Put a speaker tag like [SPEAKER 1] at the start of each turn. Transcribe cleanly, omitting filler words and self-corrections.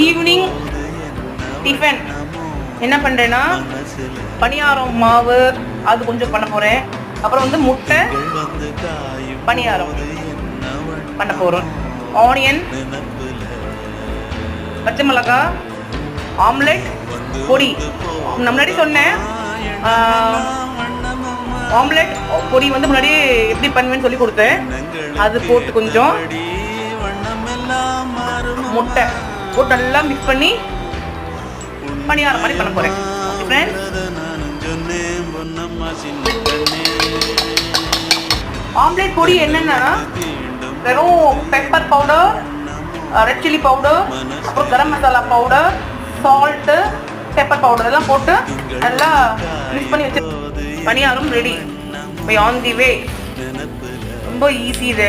[SPEAKER 1] Evening tiffin என்ன பண்ணுறேன்னா பணியாரம் மாவு அது கொஞ்சம் பண்ண போகிறேன். அப்புறம் வந்து முட்டை பணியாரம் பண்ண போகிறோம். ஆனியன், பச்சை மிளகாய், ஆம்லெட், பொடி. முன்னாடி சொன்னேன் ஆம்லெட் பொடி வந்து முன்னாடி எப்படி பண்ணுவேன்னு சொல்லி கொடுத்தேன். அது போட்டு கொஞ்சம் முட்டை போட்டு நல்லா மிக்ஸ் பண்ணி பணியாரம் மாதிரி பண்ண போகிறேன். ஃப்ரெண்ட்ஸ், ஆம்லெட் பொடி என்னென்னா வெறும் pepper powder, red chilli powder, அப்புறம் garam masala powder, salt, pepper powder எல்லாம் போட்டு நல்லா மிக்ஸ் பண்ணி வச்சு paniyaram ready. By on the way. ரொம்ப ஈஸி இது.